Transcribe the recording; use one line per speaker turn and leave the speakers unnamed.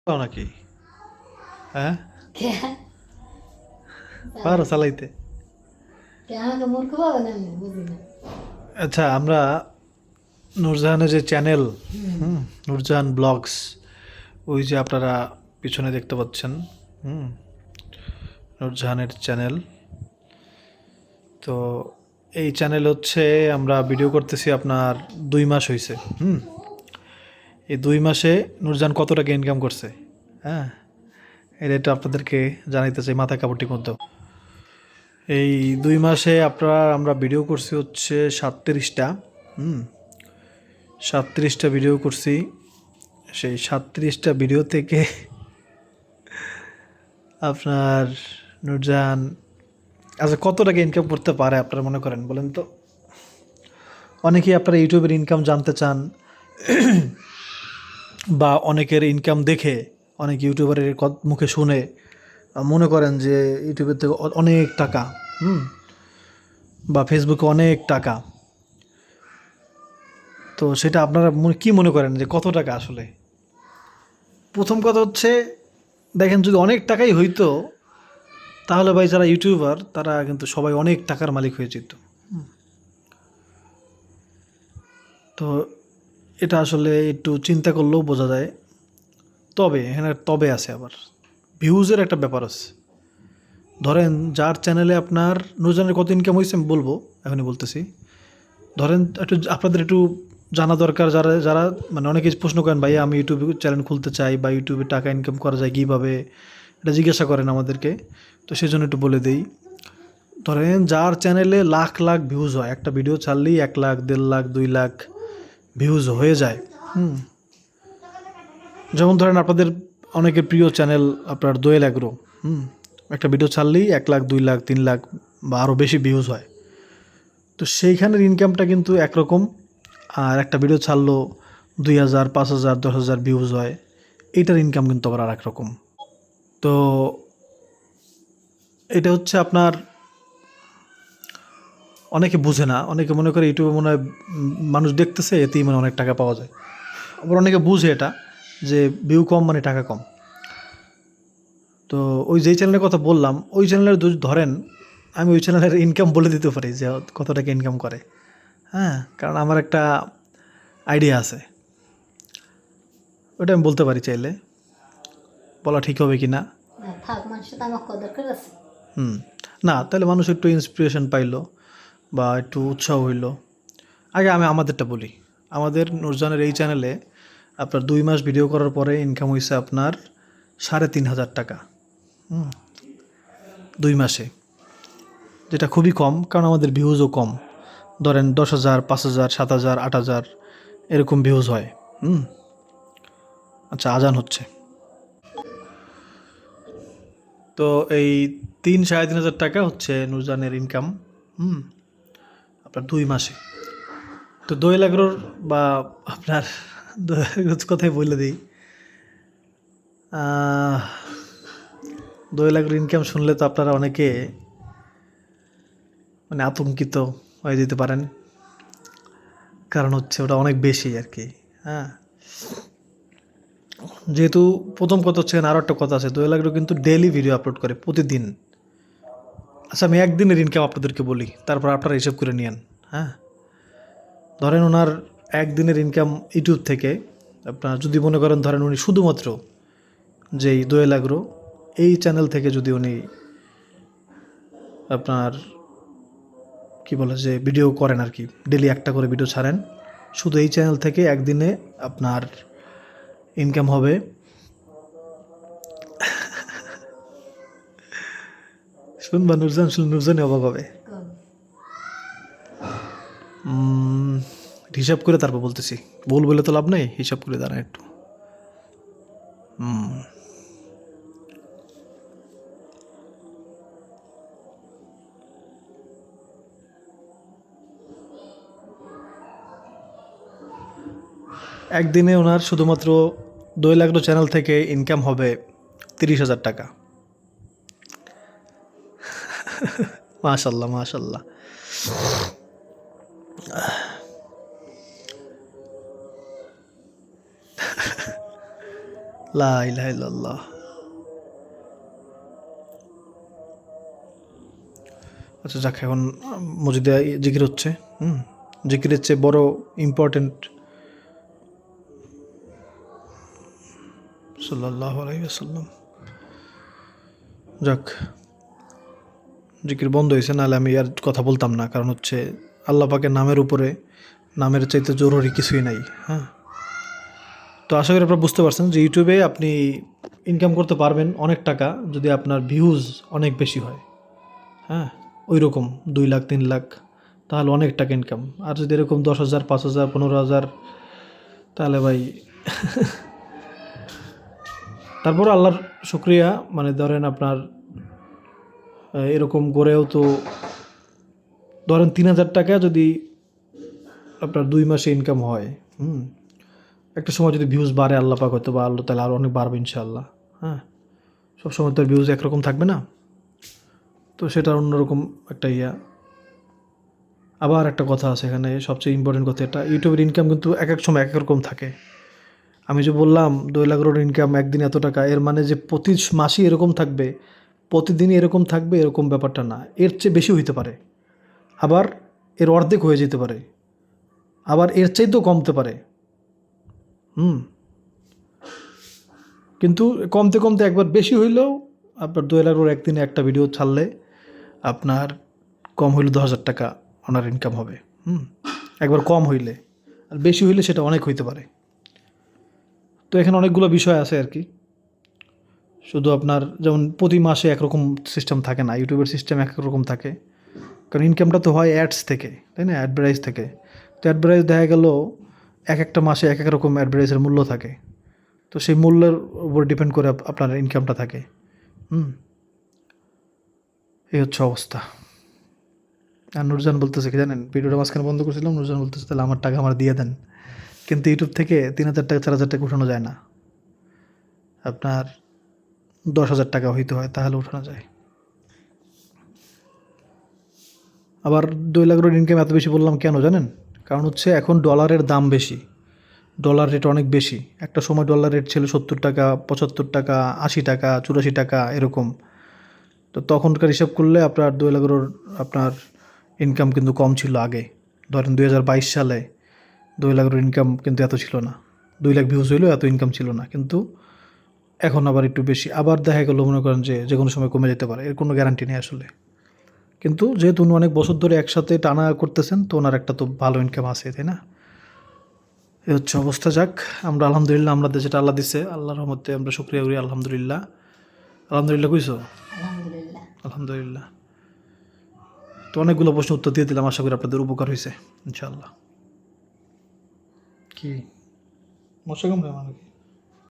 পাও নাকি? হ্যাঁ,
কে
পারো
চালাই
চালাইতে?
কে আমাকে মূর্খ পাবে না আমি বুঝি না।
আচ্ছা, আমরা নূরজাহানের যে চ্যানেল,
হুম।
নূরজাহান ব্লগস, ওই যে আপনারা পিছনে দেখতে পাচ্ছেন, হুম, নূরজাহানের চ্যানেল। তো এই চ্যানেল হচ্ছে আমরা ভিডিও করতেছি আপনার 2 মাস হয়েছে। এই 2 মাসে নূরজাহান কত টাকা ইনকাম করছে? হ্যাঁ, এটা একটু আপনাদেরকে জানাইতে চাই মাথা কাপড়টির মধ্যেও। এই 2 মাসে আমরা ভিডিও করছি হচ্ছে 37টা। হুম, 37টা ভিডিও করছি। সেই 37টা ভিডিও থেকে আপনার নূরজাহান আচ্ছা কত টাকা ইনকাম করতে পারে আপনারা মনে করেন বলেন তো? অনেকেই আপনারা ইউটিউবের ইনকাম জানতে চান, বা অনেকের ইনকাম দেখে, অনেক ইউটিউবারের মুখে শুনে মনে করেন যে ইউটিউবের থেকে অনেক টাকা, হুম, বা ফেসবুকে অনেক টাকা। তো সেটা আপনারা কি মনে করেন যে কত টাকা আসলে? প্রথম কথা হচ্ছে, দেখেন যদি অনেক টাকাই হইতো তাহলে ভাই যারা ইউটিউবার তারা কিন্তু সবাই অনেক টাকার মালিক হয়ে যেত। তো এটা আসলে একটু চিন্তা করলেও বোঝা যায়। তবে এখানে তবে আছে আবার, ভিউজের একটা ব্যাপার আছে। ধরেন যার চ্যানেলে আপনার নুরজানের কত ইনকাম হয়েছে আমি বলবো, এখনই বলতেছি। ধরেন একটু আপনাদের একটু জানা দরকার, যারা যারা মানে অনেকে প্রশ্ন করেন ভাইয়া আমি ইউটিউবে চ্যানেল খুলতে চাই বা ইউটিউবে টাকা ইনকাম করা যায় কীভাবে, এটা জিজ্ঞাসা করেন আমাদেরকে। তো সেই জন্য একটু বলে দিই। ধরেন যার চ্যানেলে লাখ লাখ ভিউজ হয়, একটা ভিডিও ছাড়লেই 1 লাখ 1.5 লাখ 2 লাখ ভিউজ হয়ে যায়। হুম, যেমন ধরেন আপনাদের অনেকের প্রিয় চ্যানেল আপনার দোয়েল অ্যাগ্রো। হুম, একটা ভিডিও ছাড়লেই 1 লাখ 2 লাখ 3 লাখ বা আরও বেশি ভিউজ হয়। তো সেইখানের ইনকামটা কিন্তু একরকম, আর একটা ভিডিও ছাড়লো 2,000 5,000 10,000 ভিউজ হয়, এইটার ইনকাম কিন্তু আবার আর এক রকম। তো এটা হচ্ছে আপনার, অনেকে বুঝে না, অনেকে মনে করে ইউটিউবে মনে হয় মানুষ দেখতেছে এতেই মানে অনেক টাকা পাওয়া যায়। আবার অনেকে বুঝে এটা যে ভিউ কম মানে টাকা কম। তো ওই যেই চ্যানেলের কথা বললাম ওই চ্যানেলের ধরেন আমি ওই চ্যানেলের ইনকাম বলে দিতে পারি যে কত টাকা ইনকাম করে। হ্যাঁ, কারণ আমার একটা আইডিয়া আছে, ওটা আমি বলতে পারি চাইলে, বলা ঠিক হবে কি না।
না থাক, মানুষের তো আমার কদর করে আছে।
হুম, না তাহলে মানুষ একটু ইন্সপিরেশন পাইলো বা একটু উৎসাহ হইলো। আগে আমি আমাদেরটা বলি। আমাদের নূরজাহানের এই চ্যানেলে আপনার 2 মাস ভিডিও করার পরে ইনকাম হয়েছে আপনার 3,500 টাকা। 2 মাসে, যেটা খুবই কম কারণ আমাদের ভিউজও কম। ধরেন 10,000 5,000 7,000 8,000 এরকম ভিউজ হয়। হুম, আচ্ছা আজান হচ্ছে। তো এই 3-3,500 টাকা হচ্ছে নূরজাহানের ইনকাম। হুম, আপনার 2 মাসে। তো দোয়েল এগ্রোর বা আপনার দোয়েল এগ্রোর কথাই বলে দিই। আহ, দোয়েল এগ্রোর ইনকাম শুনলে তো আপনারা অনেকে মানে আতঙ্কিত হয়ে যেতে পারেন, কারণ হচ্ছে ওটা অনেক বেশি আর কি। হ্যাঁ, যেহেতু প্রথম কথা হচ্ছে আরও একটা কথা আছে, দোয়েল এগ্রো কিন্তু ডেইলি ভিডিও আপলোড করে প্রতিদিন। আচ্ছা আমি একদিনের ইনকাম আপনাদেরকে বলি, তারপর আপনারা হিসাব করে নিয়েন। হ্যাঁ, ধরেন ওনার একদিনের ইনকাম ইউটিউব থেকে, আপনার যদি মনে করেন ধরেন উনি শুধুমাত্র যেই দোয়েল এগ্রো এই চ্যানেল থেকে যদি উনি আপনার কি বলে যে ভিডিও করেন আর কি, ডেলি একটা করে ভিডিও ছাড়েন, শুধু এই চ্যানেল থেকে একদিনে আপনার ইনকাম হবে শুনবা নুরজান, শুনলে নুরজানই অবাক হবে।
কম।
উম, হিসাব করে তারপর বলতেছি, ভুল বলে তো লাভ নেই, হিসাব করে দাঁড়ান একটু। একদিনে ওনার শুধুমাত্র দোয়েল এগ্রো চ্যানেল থেকে ইনকাম হবে 30,000 টাকা। মাশাল্লাহ মাশাল্লাহ। লা ইলাহা ইল্লাল্লাহ। আচ্ছা যাক, এখন মসজিদে জিকির হচ্ছে। জিকিরের চেয়ে বড় ইম্পর্টেন্ট সাল্লাল্লাহু আলাইহি ওয়াসাল্লাম। যাক, জিকির বন্ধ হয়েছে, নাহলে আমি আর কথা বলতাম না। কারণ হচ্ছে আল্লাহ পাকের নামের উপরে নামের চাইতে জরুরি কিছুই নাই। হ্যাঁ, তো আশা করি আপনারা বুঝতে পারছেন যে ইউটিউবে আপনি ইনকাম করতে পারবেন অনেক টাকা যদি আপনার ভিউজ অনেক বেশি হয়। হ্যাঁ, ওই রকম 2 লাখ 3 লাখ, তাহলে অনেক টাকা ইনকাম। আর যদি এরকম 10,000 5,000 15,000, তাহলে ভাই তারপর আল্লাহর শুক্রিয়া, মানে ধরেন আপনার এরকম করেও তো ধরেন 3,000 টাকা যদি আপনার 2 মাসে ইনকাম হয়, একটা সময় যদি ভিউজ বাড়ে আল্লাহ পাক হয়তো বা আল্লাহ তাহলে আরও অনেক বাড়বে ইনশাআল্লাহ। হ্যাঁ, সবসময় তো ভিউজ একরকম থাকবে না, তো সেটা অন্যরকম একটা ইয়া। আবার একটা কথা আছে এখানে, সবচেয়ে ইম্পর্টেন্ট কথা, এটা ইউটিউবের ইনকাম কিন্তু এক এক সময় এক এক রকম থাকে। আমি যে বললাম 2 লাখ ইনকাম একদিন এত টাকা, এর মানে যে প্রতি মাসই এরকম থাকবে, প্রতিদিনই এরকম থাকবে, এরকম ব্যাপারটা না। এর চেয়ে বেশি হইতে পারে, আবার এর অর্ধেক হয়ে যেতে পারে, আবার এর চাইতেও কমতে পারে। কিন্তু কমতে কমতে একবার বেশি হইলেও আপনার 2 লাখ একদিনে একটা ভিডিও ছাড়লে আপনার কম হইলে 10,000 টাকা ওনার ইনকাম হবে। একবার কম হইলে, আর বেশি হইলে সেটা অনেক হইতে পারে। তো এখানে অনেকগুলো বিষয় আছে আর কি। শুধু আপনার যেমন প্রতি মাসে একরকম সিস্টেম থাকে না, ইউটিউবের সিস্টেম এক রকম থাকে। কারণ ইনকামটা তো হয় অ্যাডস থেকে, তাই না, অ্যাডভার্টাইজ থেকে। তো অ্যাডভার্টাইজ দেখা গেল এক একটা মাসে এক এক রকম অ্যাডভার্টাইজের মূল্য থাকে। তো সেই মূল্যের উপর ডিপেন্ড করে আপনার ইনকামটা থাকে। এই হচ্ছে অবস্থা। আর নুরজান বলতেছে কি জানেন, ভিডিওটা মাঝখানে বন্ধ করছিলাম, নুরজান বলতেছে তাহলে আমার টাকা আমার দিয়ে দেন। কিন্তু ইউটিউব থেকে 3,000 টাকা 4,000 টাকা উঠানো যায় না, আপনার 10,000 টাকা হইতে হয়, তাহলে উঠানো যায়। আবার 2 লাখ ইনকাম এত বেশি বললাম কেন জানেন? কারণ হচ্ছে এখন ডলারের দাম বেশি, ডলার রেট অনেক বেশি। একটা সময় ডলার রেট ছিল 70 টাকা 75 টাকা 80 টাকা 84 টাকা এরকম। তো তখনকার হিসাব করলে আপনার 2 লাখ আপনার ইনকাম কিন্তু কম ছিল আগে। ধরেন 2022 সালে 2 লাখ ইনকাম কিন্তু এত ছিল না, 2 লাখ ভিউজ হইলেও এত ইনকাম ছিল না। কিন্তু এখন আবার একটু বেশি, আবার দেখা গেল মনে করেন যে কোনো সময় কমে যেতে পারে, এর কোনো গ্যারান্টি নেই আসলে। কিন্তু যেহেতু উনি অনেক বছর ধরে একসাথে টানা করতেছেন, তো ওনার একটা তো ভালো ইনকাম আছে, তাই না? এই হচ্ছে অবস্থা। যাক, আমরা আলহামদুলিল্লাহ, আমাদের যেটা আল্লাহ দিছে, আল্লাহর রহমতে আমরা শুকরিয়া করি। আলহামদুলিল্লাহ, আলহামদুলিল্লাহ কইছো?
আলহামদুলিল্লাহ।
আলহামদুলিল্লাহ। তো অনেকগুলো প্রশ্ন উত্তর দিয়ে দিলাম, আশা করি আপনাদের উপকার হয়েছে ইনশাআল্লাহ। কি মশা কামড়ে আমার নাকি?